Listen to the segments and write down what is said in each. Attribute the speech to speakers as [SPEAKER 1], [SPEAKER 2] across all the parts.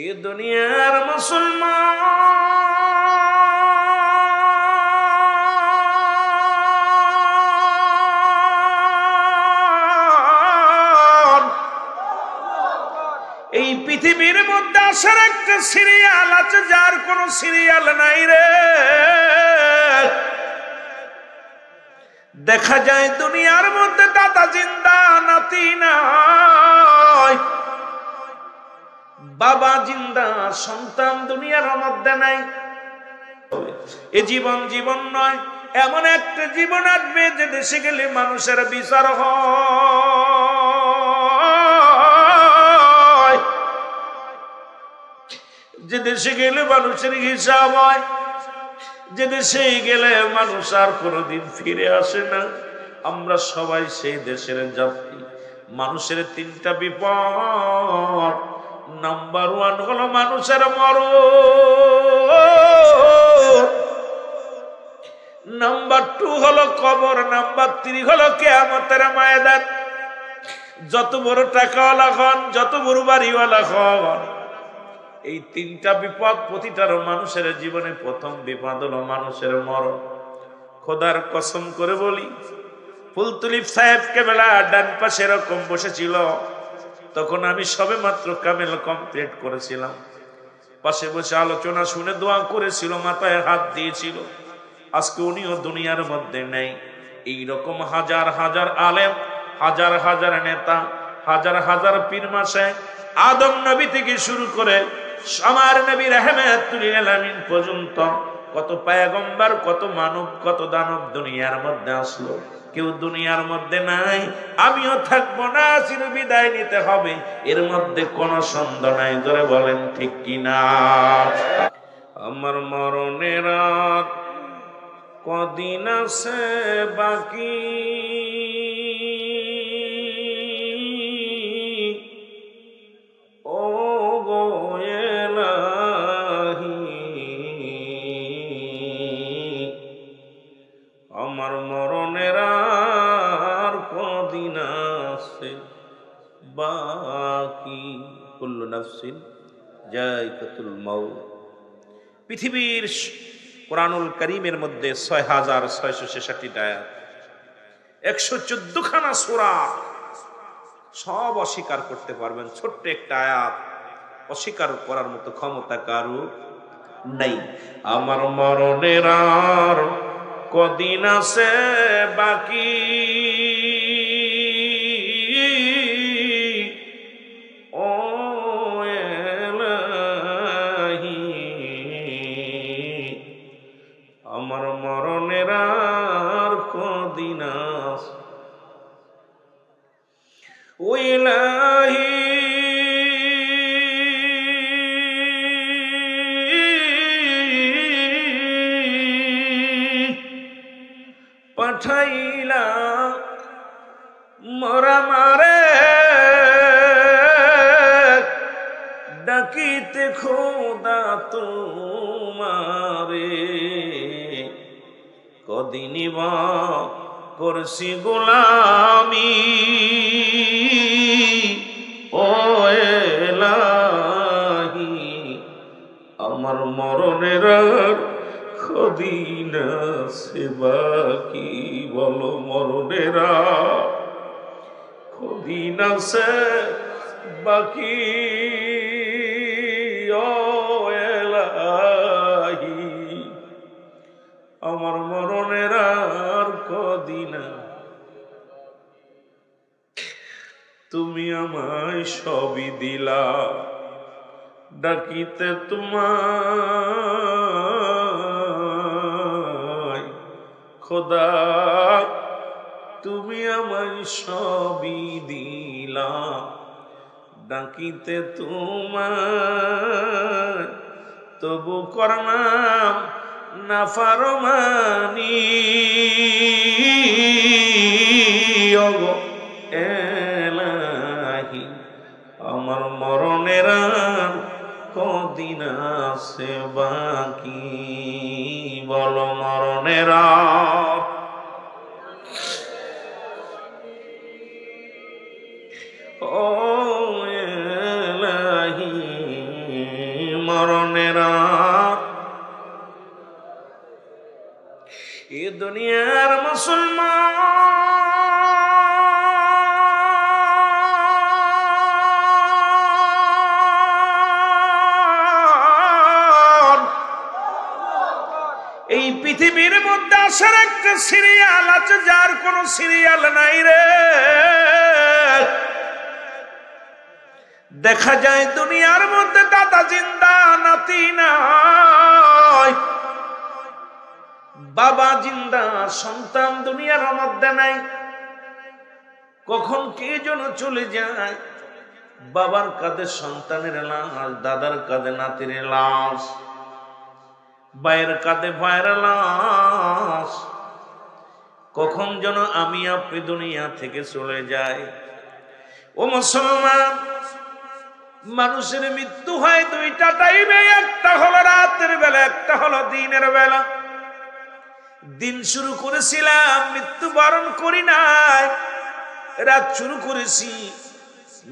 [SPEAKER 1] এ দুনিয়ার মুসলমান এই পৃথিবীর মধ্যে আসার একটা সিরিয়াল আছে, যার কোন সিরিয়াল নাই রে। দেখা যায় দুনিয়ার মধ্যে দাদা জিন্দা, নাতি নাই, বাবা জিন্দা, সন্তান দুনিয়ার মধ্যে নাই। এ জীবন জীবন নয়, এমন একটা জীবন আসবে যে দেশে গেলে মানুষের বিচার হয়, যে দেশে গেলে মানুষের হিসাব হয়, যে দেশে গেলে মানুষ আর কোনোদিন ফিরে আসে না। আমরা সবাই সেই দেশের যাত্রী। মানুষের তিনটা বিপদ। নাম্বার 1 হলো মানুষের মরণ, নাম্বার 2 হলো কবর, নাম্বার 3 হলো কিয়ামতের ময়দান। যত বড় টাকাওয়ালা হন, যত বড় বাড়িওয়ালা হন, এই তিনটা বিপদ প্রতিটার মানুষের জীবনে প্রথম বিপদ হলো মানুষের মরণ। খোদার কসম করে বলি, ফুলতুলিপ সাহেবকে বেলা ডান পাশে এরকম বসেছিল, তখন আমি সবে মাত্র কামেল কমপ্লিট করেছিলাম। পাশে বসে আলোচনা শুনে দোয়া করেছিল, মাথায় হাত দিয়েছিল। আজকে উনিও দুনিয়ার মধ্যে নেই। এইরকম হাজার হাজার আলেম, হাজার হাজার নেতা, হাজার হাজার পীর মাশায়েখ, আদম নবী থেকে শুরু করে আমার নবী রাহমাতুল লিল আলামিন পর্যন্ত কত পয়গম্বর, কত মানব, কত দানব দুনিয়ার মধ্যে আসলো। কেউ দুনিয়ার মধ্যে নাই, আমিও থাকবো না, চির বিদায় নিতে হবে, এর মধ্যে কোনো সন্দেহ নাই। ধরে বলেন ঠিক কিনা? আমার মরণের রাত কদিন আছে বাকি, ও গো এলাহি, আমার মরণের আর কদিন আছে বাকি। কুল্লু নাফসিন যায়কাতুল মাউত। পৃথিবীর কোরআনুল কারীমের মধ্যে ৬৬৬৬টা আয়াত, ১১৪ খানা সূরা, সব অস্বীকার করতে পারবেন। ছোট্ট একটা আয়াত অস্বীকার করার মতো ক্ষমতা কারো নেই। আমার মরণের আর কদিন আছে বাকি, ও এলাহি, আমার মরণের আর কদিন আছে, ও ইলাহি পাঠাইলা মরা মারে, ডাকিতে খোদা তোমারে, কদিনই বা করছি গোলামি, ও এলাহি, আমার মরণের আর কদিন আছে বাকি। বলো মরণের আর কদিন আছে বাকি, ও এলাহি, আমার মরণের আর কদিন। তুমি আমায় সবই দিলা, ডাকিতে তোমায় খোদা, তুমি আমায় সবই দিলা, ডাকিতে তোমায়, তবু করলাম নাফরমানি, ওগো এলাহি, আমার মরণের আর কদিন আছে বাকি। বলো মরণের আর, ও এলাহি, মরণেরা এ দুনিয়ার মুসলমান এই পৃথিবীর মধ্যে আসার একটা সিরিয়াল আছে, যার কোন সিরিয়াল নাই রে। দেখা যায় দুনিয়ার মধ্যে দাদা জিন্দা, নাতি নাই, বাবা জিন্দা, সন্তান দুনিয়ার মধ্যে নাই। কখন কে যেন চলে যায়, বাবার কাঁধে সন্তানের লাশ, দাদার কাঁধে নাতির লাশ, ভাইয়ের কাঁধে ভাইয়ের লাশ। কখন যেন আমি আপনি দুনিয়া থেকে চলে যাই। ও মুসলমান, মানুষের মৃত্যু হয় দুইটা টাইমে, একটা হলো রাতের বেলা, একটা হলো দিনের বেলা। দিন শুরু করেছিলাম, মৃত্যুবরণ করি নাই, রাত শুরু করেছি,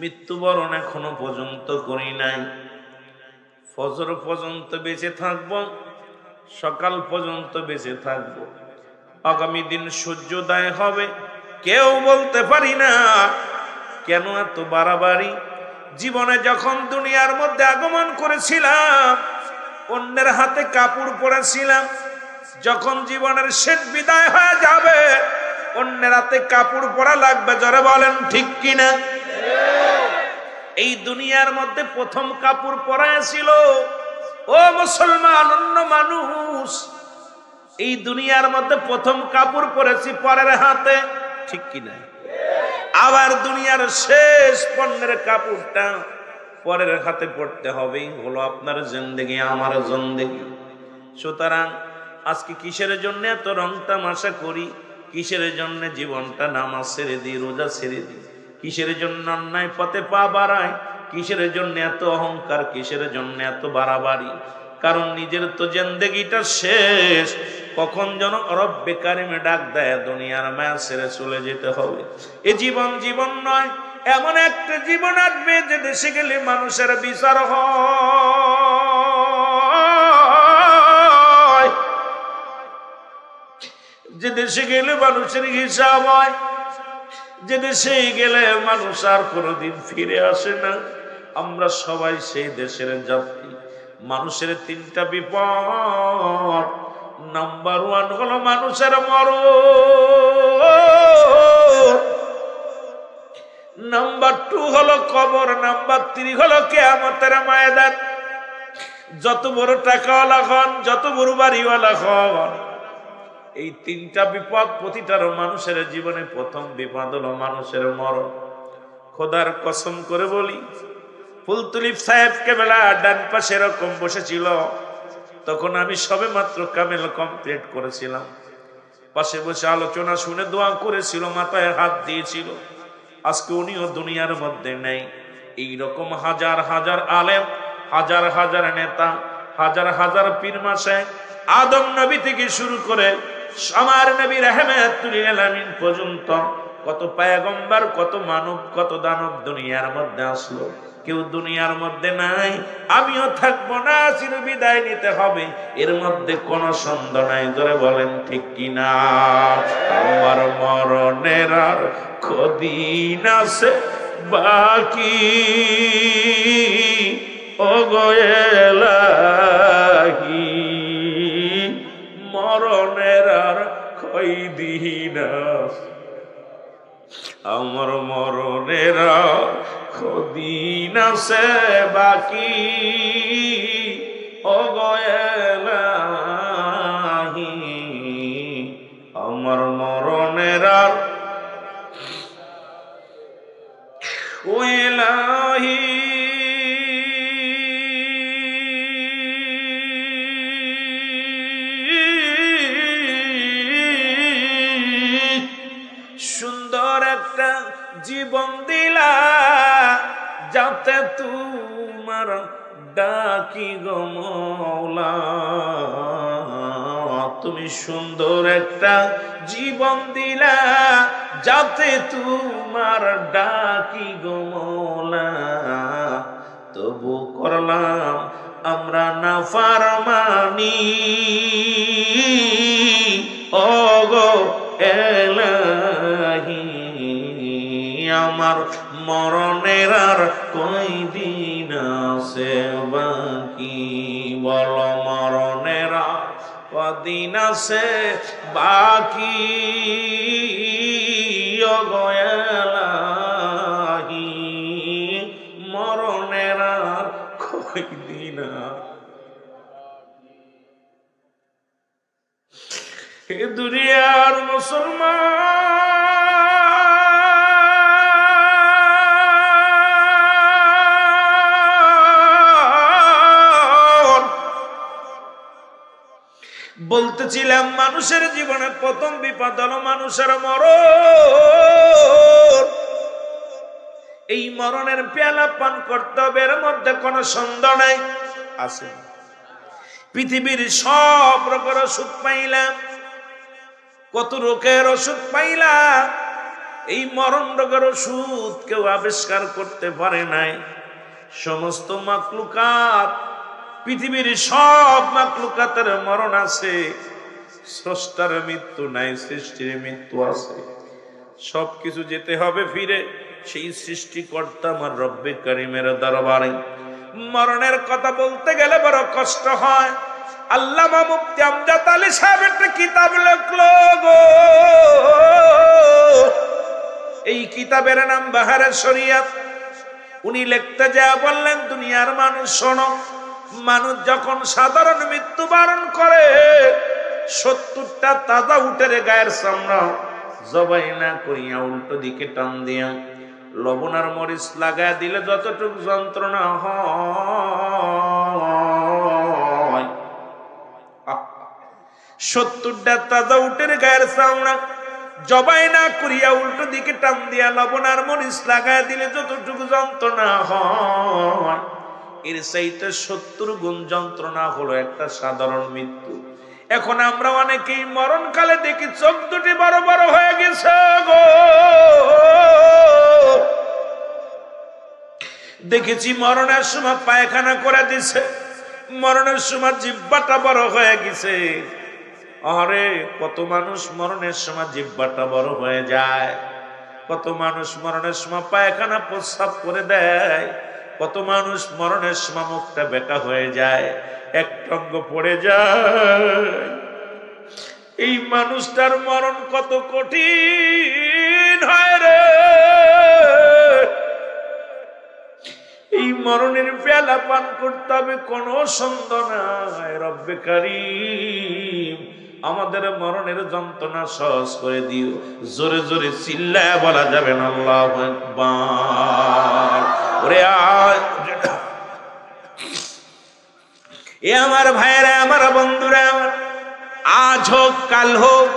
[SPEAKER 1] মৃত্যুবরণ এখনো পর্যন্ত করি নাই। ফজর পর্যন্ত বেঁচে থাকবো, সকাল পর্যন্ত বেঁচে থাকবো, আগামী দিন সূর্যোদয় হবে কেউ বলতে পারি না। কেন এত বাড়াবাড়ি? জীবনে যখন দুনিয়ার মধ্যে আগমন করেছিলাম, অন্যের হাতে কাপড় পরেছিলাম। যখন জীবনের শেষ বিদায় হয়ে যাবে, অন্যের হাতে কাপড় পরা লাগবে। জোরে বলেন ঠিক কিনা? এই দুনিয়ার মধ্যে প্রথম কাপড় পরাইছিল ও মুসলমান অন্য মানুষ। এই দুনিয়ার মধ্যে প্রথম কাপড় পরেছি পরের হাতে, ঠিক কিনা? আবার দুনিয়ার শেষ পণ্যের কাপড়টা পরের হাতে পড়তে হবে, হলো আপনার জিন্দেগি, আমার জিন্দেগি। সুতরাং আজকে কিসের জন্য এত রং তামাশা করি? কিসের জন্য জীবনটা নামাজ ছেড়ে দিই, রোজা ছেড়ে দিই? কিসের জন্য অন্যায় পথে পা বাড়ায়? কিসের জন্য এত অহংকার? কিসের জন্য এত বাড়াবাড়ি? কারণ নিজের তো জিন্দেগিটা শেষ। কখন যেন রব্বে কারিমে ডাক দেয়, দুনিয়ার মায়া ছেড়ে চলে যেতে হবে। এ জীবন জীবন নয়, এমন একটা জীবন আসবে যে দেশে গেলে মানুষের বিচার হয়, যে দেশে গেলে মানুষের হিসাব হয়, যে দেশে গেলে মানুষ আর কোনোদিন ফিরে আসে না। আমরা সবাই সেই দেশের যাত্রী। মানুষের তিনটা বিপদ। নাম্বার 1 হলো মানুষের মরণ, নাম্বার 2 হলো কবর, নাম্বার 3 হলো কিয়ামতের ময়দান। যত বড় টাকাওয়ালা হন, যত বড় বাড়িওয়ালা হন, এই তিনটা বিপদ প্রতিটার মানুষের জীবনে প্রথম বিপদ হলো মানুষের মরণ। খোদার কসম করে বলি, ফুলতুলিপ সাহেবকে বেলা ডান পাশে এরকম বসেছিল, তখন আমি সবে মাত্র কামেল কমপ্লিট করেছিলাম। পাশে বসে আলোচনা শুনে দোয়া করেছিল, মাথায় হাত দিয়েছিল। আজকে উনিও দুনিয়ার মধ্যে নেই। এইরকম হাজার হাজার আলেম, হাজার হাজার নেতা, হাজার হাজার পীর মাশায়েখ, আদম নবী থেকে শুরু করে আমার নবী রাহমাতুল লিল আলামিন পর্যন্ত কত পয়গম্বর, কত মানব, কত দানব দুনিয়ার মধ্যে আসলো। কেউ দুনিয়ার মধ্যে নাই, আমিও থাকবো না, চির বিদায় নিতে হবে, এর মধ্যে কোনো সন্দেহ নাই। ধরে বলেন ঠিক কিনা? আমার মরণের আর কদিন আছে বাকি, ও গো এলাহি, মরণের আর কয়দিন আছে, আমার মরণের কদিন আছে বাকি, ও গো এলাহি, আমার মরণের ও এলাহি। সুন্দর একটা জীবন দিলা, যাতে তোমার ডাকি গো মওলা। তুমি সুন্দর একটা জীবন দিলা, যাতে তোমার ডাকি গো মওলা। তবু করলাম আমরা নাফরমানি। ওগো এলাহি আমার মরণের আর কয়দিন আছে বাকি, বল মরণের আর কদিন আছে বাকি। ওগো এলাহি মরণের আর কয়দিন। হে দুনিয়ার মুসলমান, বলতেছিলাম মানুষের জীবনে প্রথম বিপদ হলো মানুষের মরণ। এই মরণের পেয়ালা পান করতে হবে, এর মধ্যে কোনো সন্দেহ নাই। আছে পৃথিবীর সব রোগের ওষুধ পাইলাম, কত রোগের ওষুধ পাইলাম, এই মরণ রোগের ওষুধ কেউ আবিষ্কার করতে পারে নাই। সমস্ত মাকলুকাত, পৃথিবীর সব মাকলুকাতের মরণ আছে, স্রষ্টার মৃত্যু নাই, সৃষ্টির মৃত্যু আছে। সবকিছু যেতে হবে ফিরে সেই সৃষ্টিকর্তা আমার রব্বে কারিমের দরবারে। মরণের কথা বলতে গেলে বড় কষ্ট হয়। আল্লামা মুফতি আমজাদ আলী সাহেব একটা কিতাব লিখলো গো, এই কিতাবের নাম বাহারে শরিয়াত। উনি লিখতে যা বললেন, দুনিয়ার মানুষ শোনো, মানুষ যখন সাধারণ মৃত্যুবরণ করে 70টা তাজা উটের গায়ের চামড়া জবাই না করিয়া উল্টো দিকে টান দিয়া লবণ আর মরিচ লাগায় দিলে যতটুকু যন্ত্রণা হয়, 70টা তাজা উটের গায়ের চামড়া জবাই না করিয়া উল্টো দিকে টান দিয়া লবণ আর মরিচ লাগায় দিলে যতটুকু যন্ত্রণা হয়, এর চাইতে 70 গুণ যন্ত্রণা হলো একটা সাধারণ মৃত্যু। এখন আমরা অনেকেই মরণকালে দেখি চোখ দুটি বড় বড় হয়ে গেছে গো, দেখেছি মরণের সময় পায়খানা করে দিছে, মরণের সময় জিহ্বাটা বড় হয়ে গেছে। আরে কত মানুষ মরণের সময় জিহ্বাটা বড় হয়ে যায়, কত মানুষ মরণের সময় পায়খানা প্রস্রাব করে দেয়, কত মানুষ মরণের সময় মুখটা বেঁকা হয়ে যায়, এক টঙ্গ পড়ে যায়। এই মানুষটার মরণ কত কঠিন হয় রে। এই মরণের পেয়ালা পান করতে হবে, কোনো সন্দেহ নাই। রব্বে কারীম আমাদের মরণের যন্ত্রণা সহজ করে দিও। জোরে জোরে চিল্লায় বলা যাবে না আল্লাহু আকবার। ওরে এ আমার ভাইয়েরা, আমার বন্ধুরা, আমার আজ হোক কাল হোক,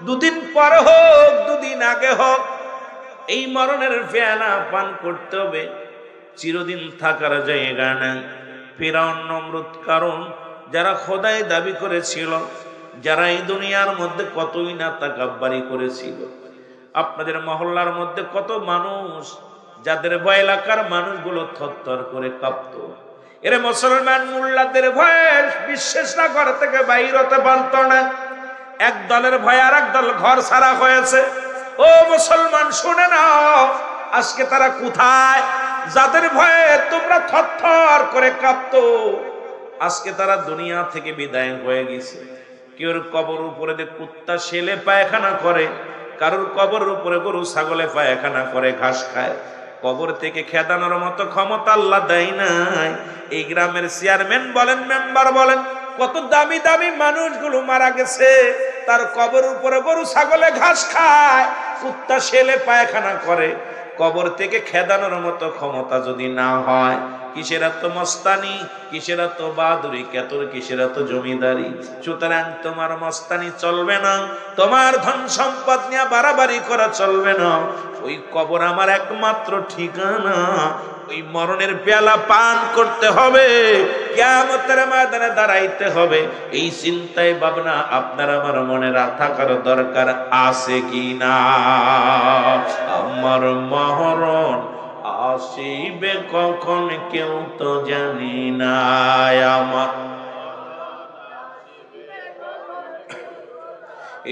[SPEAKER 1] দুদিন পর হোক দুদিন আগে হোক, এই মরণের পেয়ালা পান করতে হবে। চিরদিন থাকার জায়গা না। ফিরআউন, নমরুদ, কারণ যারা খোদাই দাবি করেছিল, যারা এই দুনিয়ার মধ্যে কতই না তাকাব্বারি করেছিল। আপনাদের মহল্লার মধ্যে কত মানুষ যাদের ভয় এলাকার মানুষগুলো থরথর করে কাঁপত। এরে মুসলমান মোল্লাদের ভয়ে বিশ্বাসটা ঘর থেকে বাইর হতে পারত না। এক দলের ভয়ে আর এক দল ঘর ছাড়া হয়েছে। ও মুসলমান শুনে নাও, আজকে তারা কোথায়? যাদের ভয়ে তোমরা থরথর করে কাঁপতো, আজকে তারা দুনিয়া থেকে বিদায় হয়ে গেছে। কেউর কবর উপরে কুত্তা শেলে পায়খানা করে, কারোর কবর উপরে গরু ছাগলে পায়খানা করে, ঘাস খায়। কবর থেকে খেদানোর মতো ক্ষমতা আল্লাহ দেয় নাই। এই গ্রামের চেয়ারম্যান বলেন, মেম্বার বলেন, কত দামি দামি মানুষগুলো মারা গেছে, তার কবর উপরে গরু ছাগলে ঘাস খায়, কুত্তা শেলে পায়খানা করে। কবর থেকে খেদানোর মতো ক্ষমতা যদি না হয়, কিসের এত মস্তানি, কিসের এত বাহাদুরি, কিসের এত জমিদারি? সুতরাং তোমার মস্তানি চলবে না, তোমার ধন সম্পদ নিয়ে বাড়াবাড়ি করা চলবে না। ওই কবর আমার একমাত্র ঠিকানা। ওই মরণের পেয়ালা পান করতে হবে, কিয়ামতের ময়দানে দাঁড়াইতে হবে। এই চিন্তায় ভাবনা আপনার আমার মনে থাকার দরকার আছে কি না? আমার মরণ আসিবে কখন কেউ তো জানি না আমার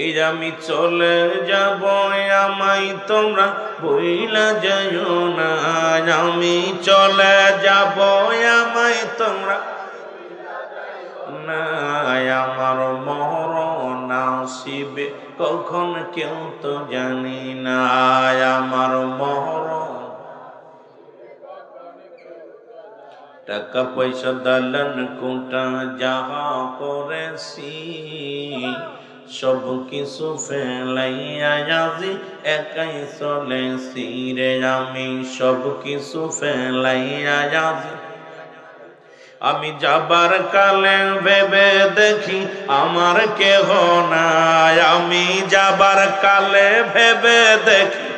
[SPEAKER 1] এই আমি চলে যাব আমায় তোমরা ভুইলা যাইও না আমি চলে যাব আমায় তোমরা না আমার মরণ আসিবে কখন কেউ তো জানি না আমার মরণ টাকা পয়সা দালান কোটা যাহা করেছি সব কিছু ফেলাইয়া আজি একাই চলেছি রে আমি সব কিছু ফেলাইয়া আজি আমি যাবার কালে ভেবে দেখি আমার কেহ নাই আমি যাবার কালে ভেবে দেখি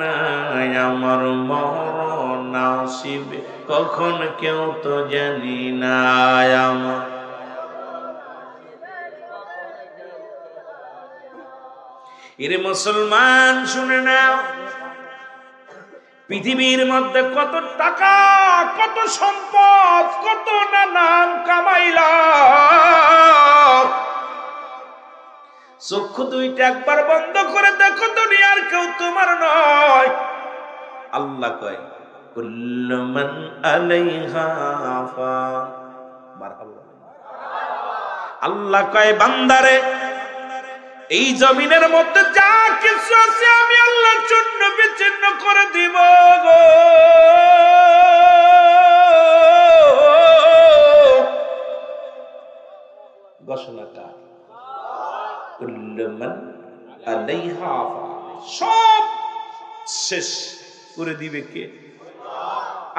[SPEAKER 1] নাই আমার মরণ আসিবে কখন কেউ তো জানি না আমার এরে মুসলমান শুনে নাও পৃথিবীর মধ্যে কত টাকা কত সম্পদ কত না নাম কামাইলাম চক্ষু দুইটা একবার বন্ধ করে দেখো দুনিয়ার কেউ তোমার নয় আল্লাহ কয় কুল্লু মান আলাইহা ফান মারহাবা আল্লাহ কয় বান্দারে এই জমিনের মধ্যে যা কিছু আছে আমি আল্লাহর জন্য বিচ্ছিন্ন করে দিব গো ঘোষণাটা কুল্লু মান আলাইহা ফান সব শেষ করে দিবে কে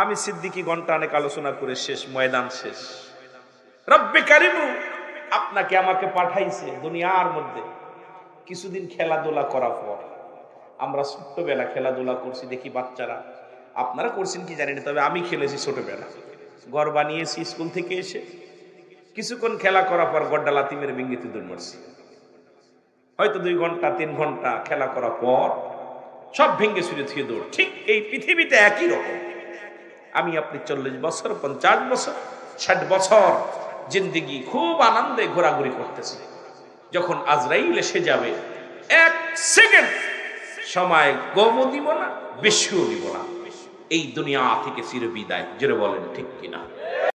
[SPEAKER 1] আমি সিদ্দিকী ঘন্টা অনেক আলোচনা করে শেষ ময়দান শেষ রব্বে কারিমু আপনাকে আমাকে পাঠাইছে দুনিয়ার মধ্যে কিছুদিন খেলাধুলা করার পর আমরা ছোট্টবেলা খেলাধুলা করছি দেখি বাচ্চারা আপনারা করছেন কি জানি না তবে আমি খেলেছি ছোটবেলা ঘর বানিয়েছি স্কুল থেকে এসে কিছুক্ষণ খেলা করার পর গড্ডা লাথি মেরে ভেঙে দৌড় মারছি হয়তো 2 ঘন্টা 3 ঘন্টা খেলা করার পর সব ভেঙে ছুঁড়ে থুয়ে দৌড় ঠিক এই পৃথিবীতে একই রকম আমি আপনি 40 বছর 50 বছর 60 বছর জিন্দেগি খুব আনন্দে ঘোরাঘুরি করতেছি যখন আজরাইল এসে যাবে 1 সেকেন্ড সময় গমও দিব না বেশিও দিব না এই দুনিয়া থেকে চিরবিদায় জোরে বলেন ঠিক কিনা